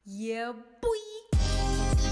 Yeah, boy!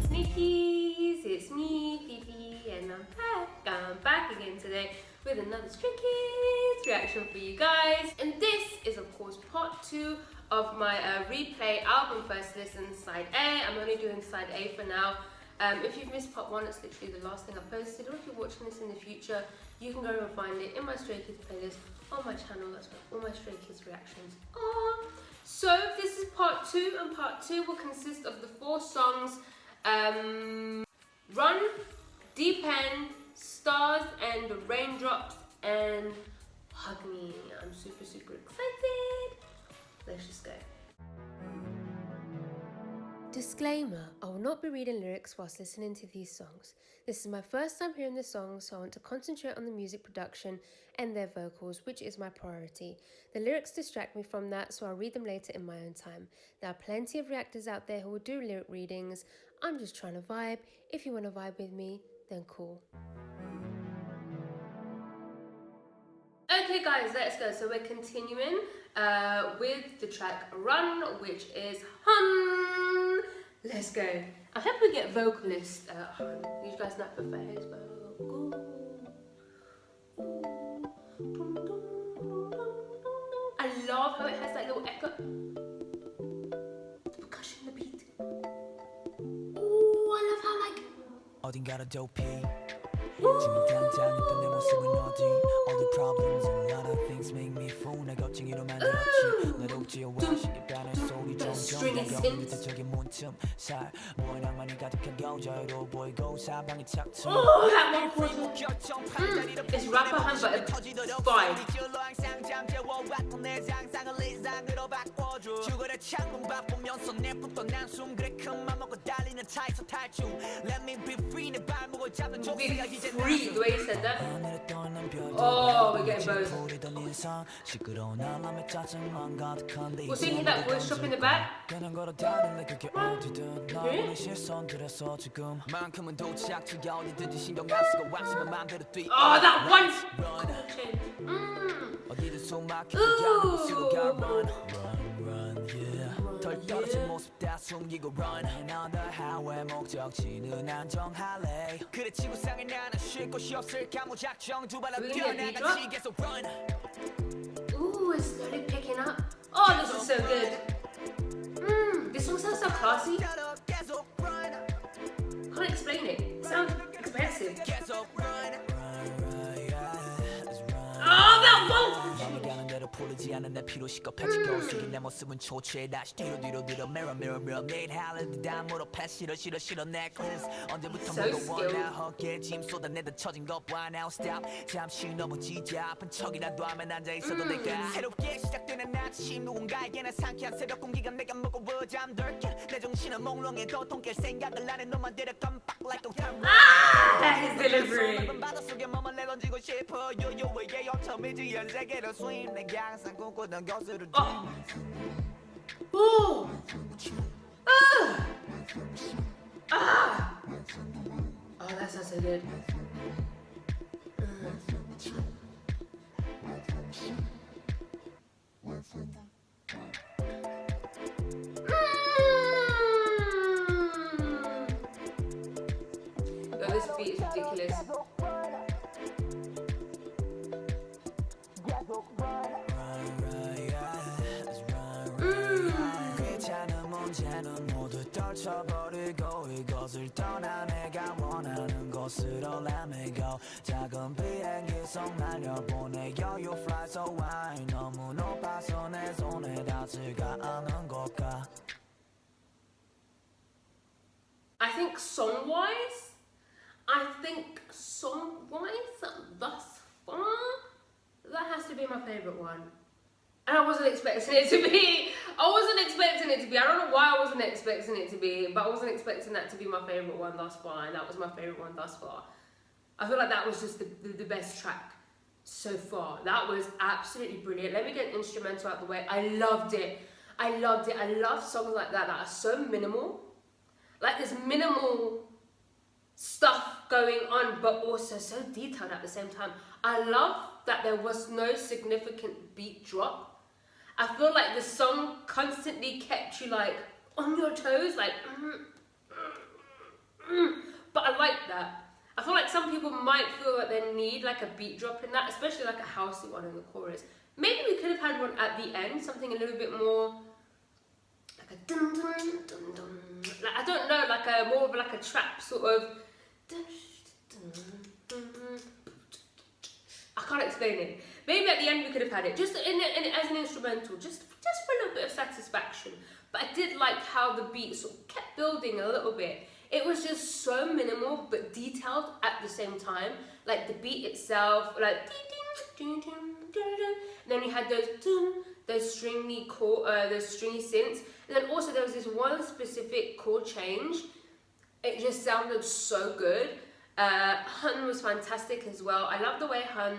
Sneakies, it's me, Fifi, and I'm back. I'm back again today with another Stray Kids reaction for you guys. And this is, of course, part 2 of my replay album first listen side A. I'm only doing side A for now. If you've missed part 1, it's literally the last thing I posted, or if you're watching this in the future, you can go and find it in my Stray Kids playlist on my channel. That's where all my Stray Kids reactions are. So this is part 2, and part 2 will consist of the 4 songs Run, Deep End, Stars, and Raindrops, and Hug Me. I'm super excited. Let's just go. Disclaimer, I will not be reading lyrics whilst listening to these songs. This is my first time hearing the songs, so I want to concentrate on the music production and their vocals, which is my priority. The lyrics distract me from that, so I'll read them later in my own time. There are plenty of reactors out there who will do lyric readings. I'm just trying to vibe. If you want to vibe with me, then cool. Okay guys, let's go. So we're continuing with the track Run, which is Hun. Let's go. I hope we get vocalist Hun. You guys know I prefer his vocal. I love how it has that little echo. The percussion, the beat. Ooh, I love how like. 어딘가로 도피 지금 당장 있던 내 모습은 어디 All the problems and a lot of things make me fool 날 겁쟁이로 만들었지 날 옥지어와 쉽게 변한 소리 점점 다가오는 듯한 문틈 살 모한 낭만이 가득하고 자유로워 보이고 사방이 탁 Oh, that one portion. It's rapper hand, but it's fine. Free, the way you said that. Oh, we're getting both. We're singing that voice drop in the back. Oh, that one! 덜 떨어진 모습 다 숨기고 run Another highway 목적지는 안정할래 그래 지구상에 나는 쉴 곳이 없을까 무작정 두 발로 뛰어나같이 계속 run Ooh, it's slowly picking up. Oh, this is so good. This song sounds so classy. Can't explain it. It sounds expensive. Oh, that one! 보이지 않는 내 피로 시겁해지고 숙인 내 모습은 초췌해 다시 뒤로 들어 mirror mirror mirror 매일 하려도 다 무릎에 싫어 necklace 언제부터 무거워 나 어깨에 짐 쏟아내다 처진 것 봐 now stop 잠시 넘어지자 아픈 척이라도 하면 앉아있어도 내가 새롭게 시작되는 아침 누군가에게는 상쾌한 새벽 공기가 내가 무거워 잠들게 내 정신은 몽롱해 도통 깰 생각을 안 해 너만 데려 깜빡 like a camera His delivery. 바닷속에 몸을 내던지고 싶어 요요의 처음이지 연 세계로 swim 내가 항상 꿈꾸던 것으로 Oh! Oh, that sounds so good. Oh, this beat is ridiculous. 문제는 모두 떨쳐버리고 이것을 떠나 내가 원하는 곳으로 let me go 작은 비행기 속 날려보내요 You fly so high 너무 높아서 내 손에 닿지가 않은 걸까 I think song-wise, thus far, that has to be my favourite one. And I wasn't expecting it to be. I don't know why I wasn't expecting it to be, but I wasn't expecting that to be my favourite one thus far, and that was my favourite one thus far. I feel like that was just the best track so far. That was absolutely brilliant. Let me get an instrumental out the way. I loved it. I love songs like that are so minimal. Like there's minimal going on, but also so detailed at the same time. I love that there was no significant beat drop. I feel like the song constantly kept you like on your toes, like but I like that. I feel like some people might feel that they need like a beat drop in that, especially like a housey one in the chorus. Maybe we could have had one at the end, something a little bit more like a dun dun dun dun. Like, I don't know, like a more of like a trap sort of. I can't explain it. Maybe at the end we could have had it just as an instrumental, just for a little bit of satisfaction. But I did like how the beat sort of kept building a little bit. It was just so minimal but detailed at the same time. Like the beat itself, like and then we had those stringy synths, and then also there was this one specific chord change. It just sounded so good. Hun was fantastic as well. I love the way Hun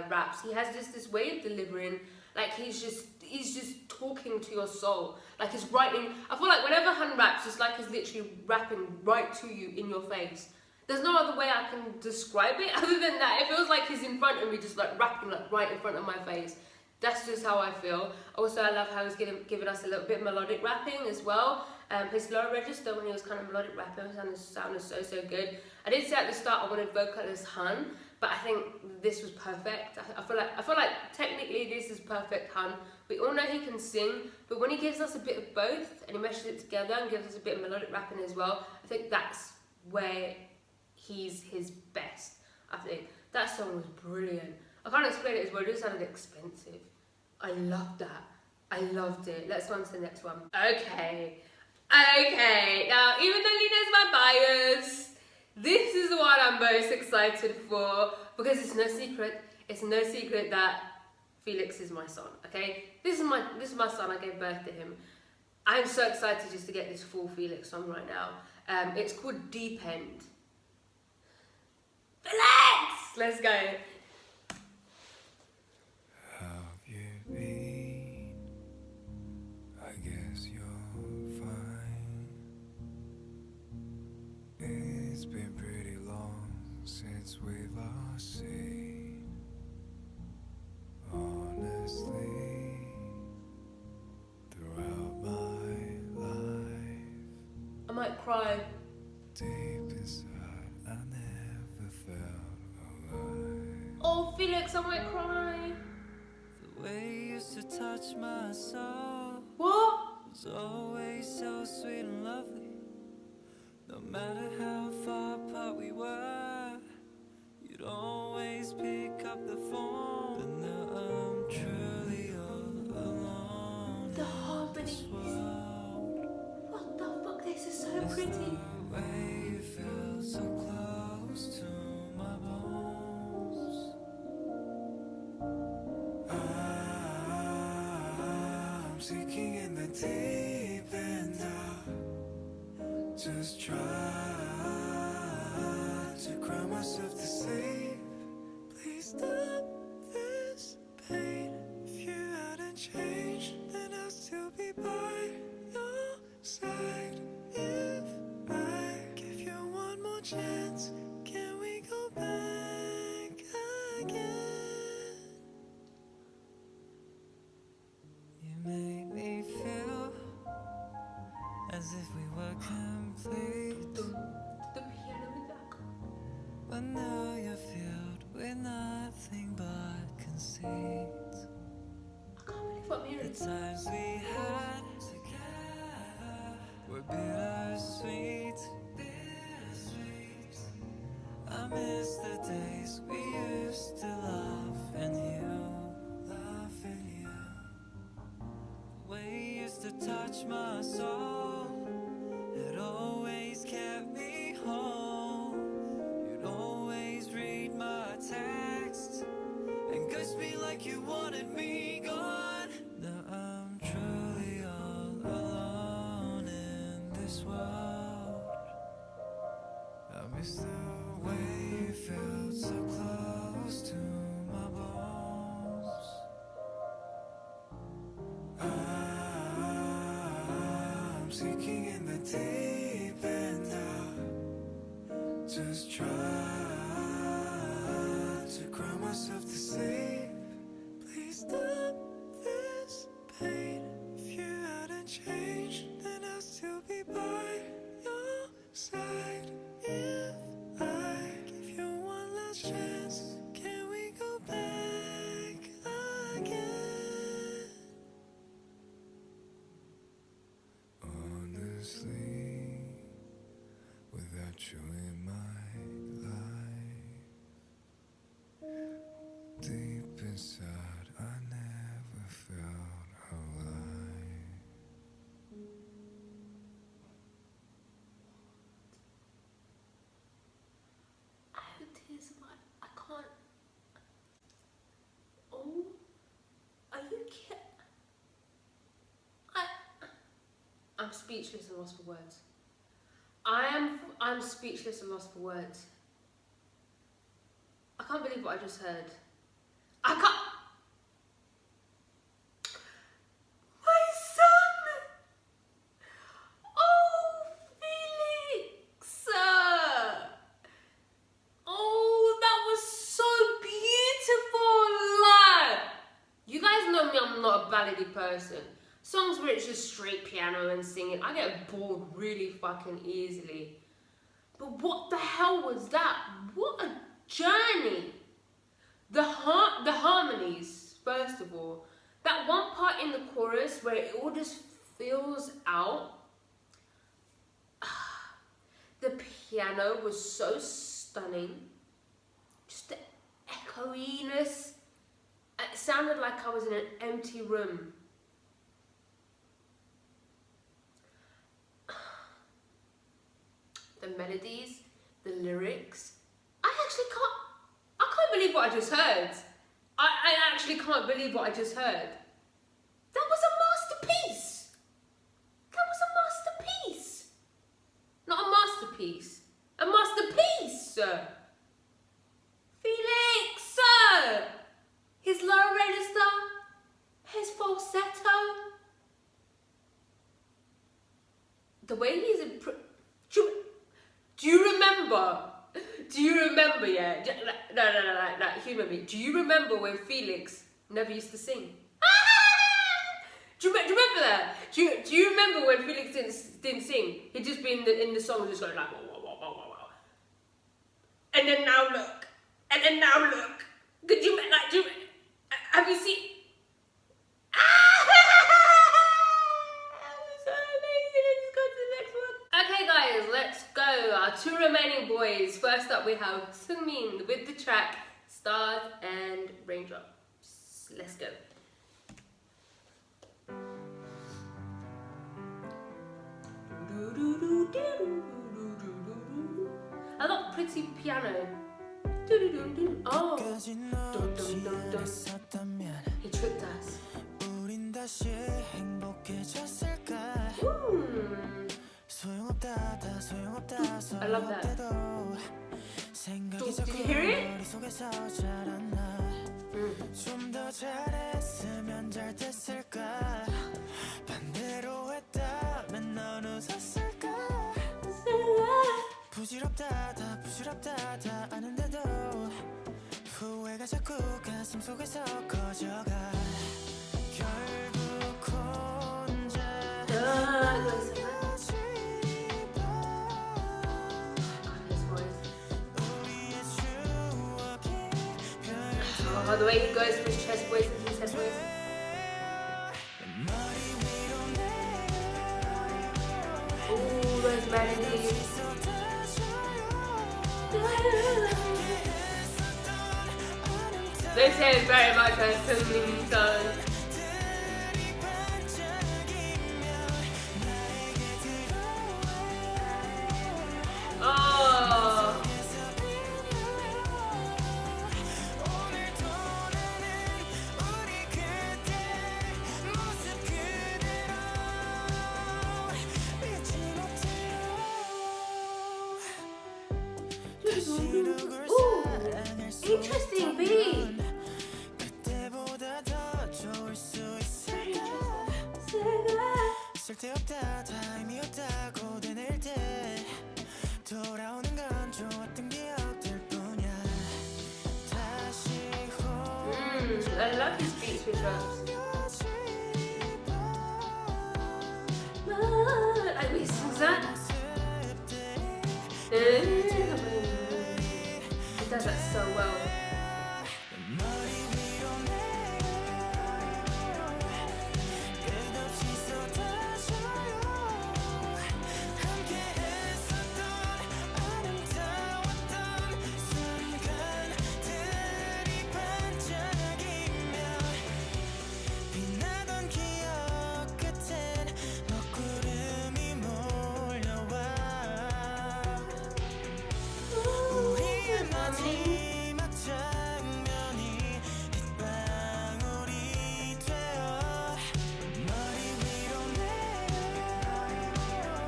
raps. He has just this way of delivering, like he's just talking to your soul. Like he's writing. I feel like whenever Hun raps, it's like he's literally rapping right to you in your face. There's no other way I can describe it other than that. It feels like he's in front of me, just like rapping like right in front of my face. That's just how I feel. Also, I love how he's giving us a little bit melodic rapping as well. His low register when he was kind of melodic rapping sounded so good. I did say at the start I wanted vocalist Hun, but I think this was perfect. I feel like technically this is perfect Hun. We all know he can sing, but when he gives us a bit of both and he meshes it together and gives us a bit of melodic rapping as well, I think that's where he's his best. I think that song was brilliant. I can't explain it as well, it just sounded expensive. I loved that. I loved it. Let's go on to the next one. Okay, now even though he knows my bias, this is the one I'm most excited for because it's no secret that Felix is my son, okay? This is my son, I gave birth to him. I'm so excited just to get this full Felix song right now. It's called Deep End. Felix! Let's go. Have you been? I guess you're fine. It's been pretty long since we've last seen. Honestly, throughout my life, I might cry. deep inside, I never felt alive. Oh, Felix, I might cry. The way you used to touch my soul What? was always so sweet and lovely. No matter how far apart we were, you'd always pick up the phone. But now I'm truly all alone The in harmony. this world. What the fuck? This is so pretty. The way you felt so close to my bones. I'm sinking in the deep end. Just try to cry myself to sleep. Please stop this pain. If you hadn't changed, then I'll still be by your side. If I give you one more chance, can we go back again? You made me feel as if we were complete, The piano in that. but now you're filled with nothing but conceit. I can't believe what I'm The hearing. times we had together were bittersweet. I miss the days we used to laugh and you. The way you used to touch my soul, it always kept me home. You'd always read my texts and ghost me like you wanted me gone. Now I'm truly all alone in this world. I miss the way you felt so close to my bones. I'm sinking in the deep end. just try to ground myself to say, please stop this pain. If you hadn't changed, then I'll still be by your side. If I give you one last chance, can we go back again? Honestly, without you in my life, deep inside I never felt alive. I have tears in my I can't. Oh, are you kidding? I'm speechless and lost for words. I'm speechless and lost for words. I can't believe what I just heard. I can't. My son! Oh, Felix! Oh, that was so beautiful! You guys know me, I'm not a ballady person. Songs where it's just straight piano and singing, I get bored really fucking easily. But what the hell was that? What a journey! The harmonies, first of all. That one part in the chorus where it all just fills out. The piano was so stunning. Just the echoiness. It sounded like I was in an empty room. The melodies, the lyrics. I can't believe what I just heard. I actually can't believe what I just heard. That was a masterpiece. That was a masterpiece. Not a masterpiece. A masterpiece. Felix. His low register. His falsetto. The way he's Do you remember, yeah? No, humour me. Do you remember when Felix never used to sing? Do you remember that? Do you remember when Felix didn't sing? He'd just be in the song just going like, wah, wah, wah, wah, wah, wah. And then now look. And then now look. Have you seen? Let's go. Our two remaining boys. First up we have Seungmin with the track Stars and Raindrops. Let's go. I love pretty piano. Oh. He tricked us. I love that. Did you hear it? Oh, the way he goes for his chest voice and his head voice. Ooh, those melodies. This here is very much a Seungmin song. Oh. Ooh, interesting beat. 쓸데없다 다 의미 없다고 되뇌일 때 돌아오는 건 좋아 I love his beats with drums. Like when he sings that. He does that so well.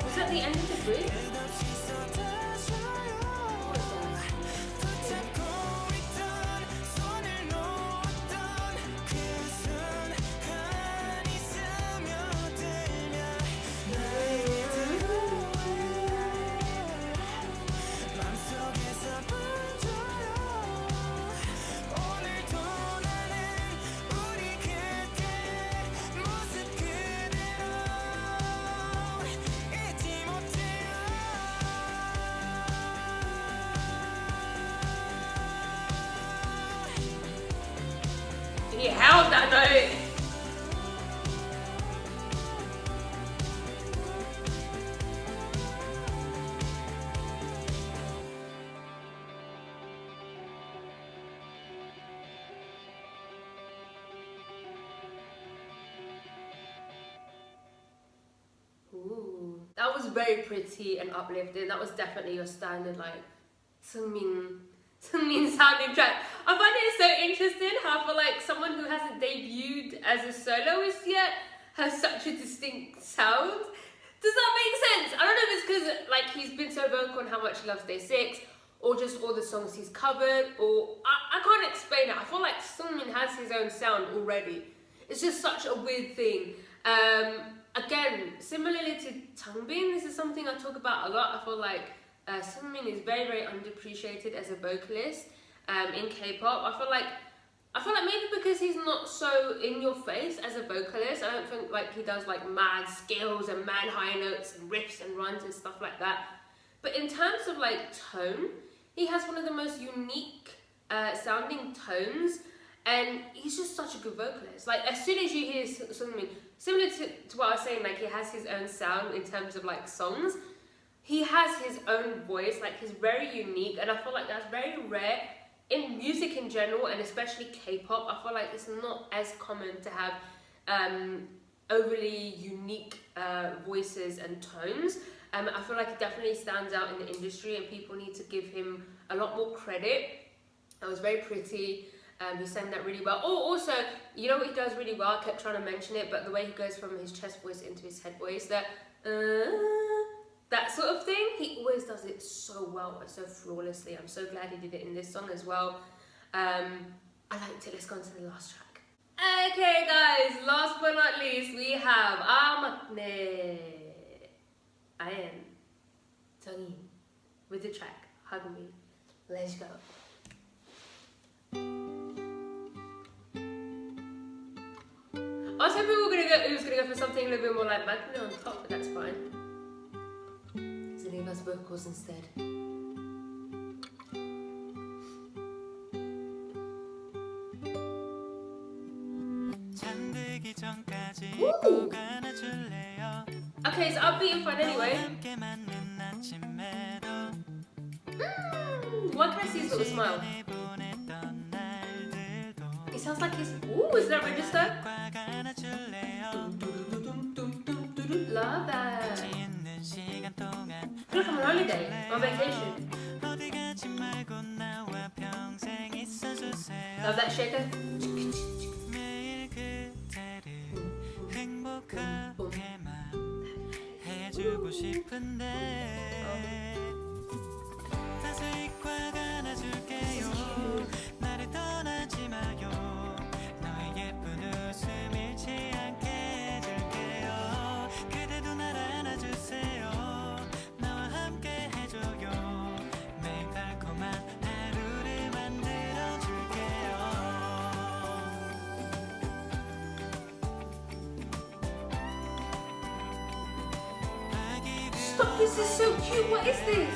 Was that the end of the bridge? He held that note. Ooh, that was very pretty and uplifting. That was definitely your standard like Seungmin sounding track. I find it so interesting how for like someone who hasn't debuted as a soloist yet has such a distinct sound. Does that make sense? I don't know if it's because like he's been so vocal on how much he loves Day 6 or just all the songs he's covered, or I can't explain it. I feel like Seungmin has his own sound already. It's just such a weird thing. Again, similarly to Changbin, this is something I talk about a lot. I feel like Seungmin is very, very underappreciated as a vocalist in K-pop. I feel like maybe because he's not so in your face as a vocalist, I don't think like he does like mad skills and mad high notes and riffs and runs and stuff like that. But in terms of like tone, he has one of the most unique sounding tones, and he's just such a good vocalist. Like as soon as you hear Seungmin, similar to what I was saying, like he has his own sound in terms of like songs. He has his own voice, like he's very unique, and I feel like that's very rare in music in general, and especially K-pop. I feel like it's not as common to have overly unique voices and tones. I feel like it definitely stands out in the industry, and people need to give him a lot more credit. It was very pretty. He sang that really well. Oh, also, you know what he does really well? I kept trying to mention it, but the way he goes from his chest voice into his head voice, that sort of thing, he always does it so well and so flawlessly. I'm so glad he did it in this song as well. I liked it. Let's go on to the last track. Okay guys, last but not least, we have 막내 Ian Seungmin with the track Hug Me. Let's go. I was hoping it was gonna go for something a little bit more like Magna on top, but that's fine. So leave us vocals instead. Ooh. Okay, so upbeat and fun anyway. Why can I see his little smile? It sounds like he's... Ooh, is that register? Love that. I feel like I'm on holiday, on vacation. Love that shaker. Stop, this is so cute. What is this?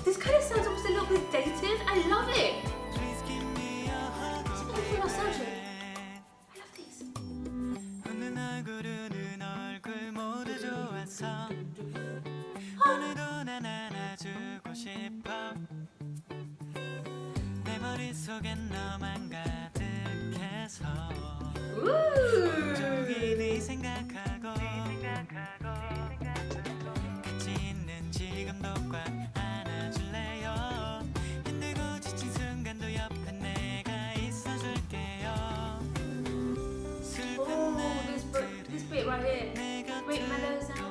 This kind of sounds almost a little bit dated. I love it. It's a bit of nostalgia. I love these. This bit right here. Wait, my nose out.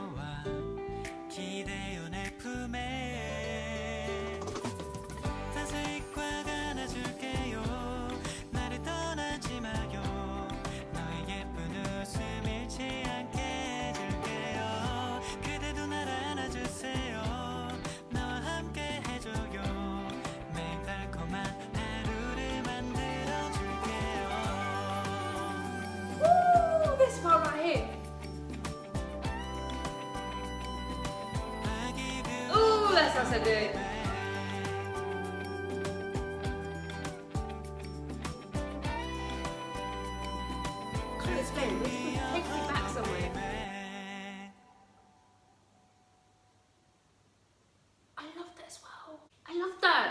This part right here. Oh, that sounds so good. Can't explain. This takes me back somewhere. I love that as well. I love that.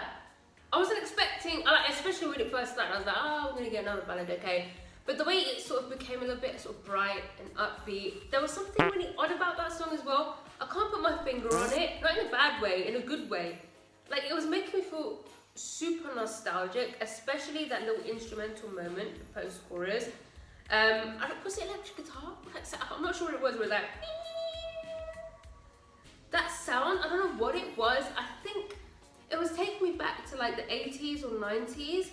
I wasn't expecting, especially when it first started, I was like, oh, we're gonna get another ballad, okay. But the way it sort of became a little bit sort of bright and upbeat, there was something really odd about that song as well. I can't put my finger on it, not in a bad way, in a good way. Like, it was making me feel super nostalgic, especially that little instrumental moment, post-chorus. Was it electric guitar? I'm not sure what it was, but it was like, that sound, I don't know what it was. I think it was taking me back to like the 80s or 90s.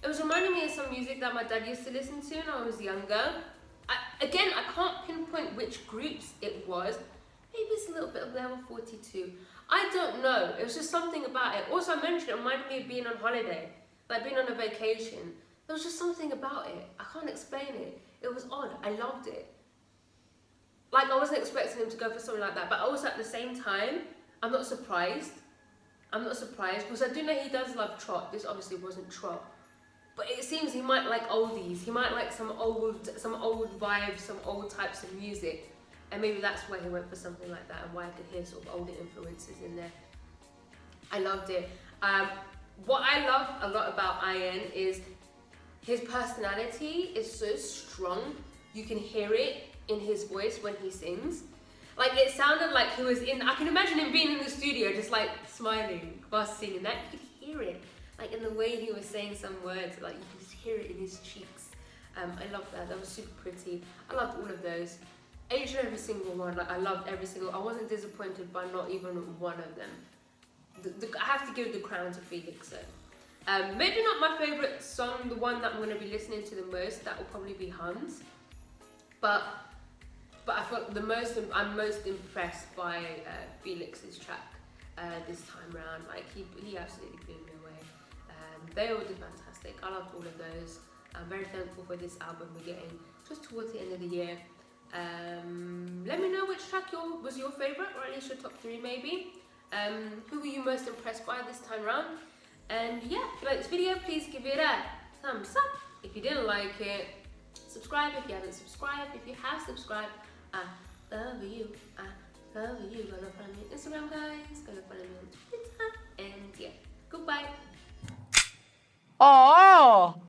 It was reminding me of some music that my dad used to listen to when I was younger. I can't pinpoint which groups it was. Maybe it's a little bit of Level 42. I don't know. It was just something about it. Also, I mentioned it reminded me of being on holiday, like being on a vacation. There was just something about it. I can't explain it. It was odd. I loved it. Like, I wasn't expecting him to go for something like that, but also at the same time, I'm not surprised. I'm not surprised because I do know he does love trot. This obviously wasn't trot. But it seems he might like oldies. He might like some old vibes, some old types of music. And maybe that's why he went for something like that and why I could hear sort of older influences in there. I loved it. What I love a lot about Ian is his personality is so strong. You can hear it in his voice when he sings. Like, it sounded like he was I can imagine him being in the studio just like smiling whilst singing that. You could hear it. Like, in the way he was saying some words, like you could just hear it in his cheeks. I loved that. That was super pretty. I loved all of those. Each and every single one. Like, I loved every single. I wasn't disappointed by not even one of them. I have to give the crown to Felix though. Maybe not my favorite song. The one that I'm going to be listening to the most. That will probably be Hans. But I thought I'm most impressed by Felix's track this time round. Like, he absolutely blew me away. They all did fantastic. I loved all of those. I'm very thankful for this album we're getting just towards the end of the year. Let me know which track was your favourite, or at least your top 3 maybe. Who were you most impressed by this time round? And yeah, if you like this video, please give it a thumbs up. If you didn't like it, subscribe if you haven't subscribed. If you have subscribed, I love you. I love you. Go follow me on Instagram, guys. Go follow me on Twitter. And yeah, goodbye. 어.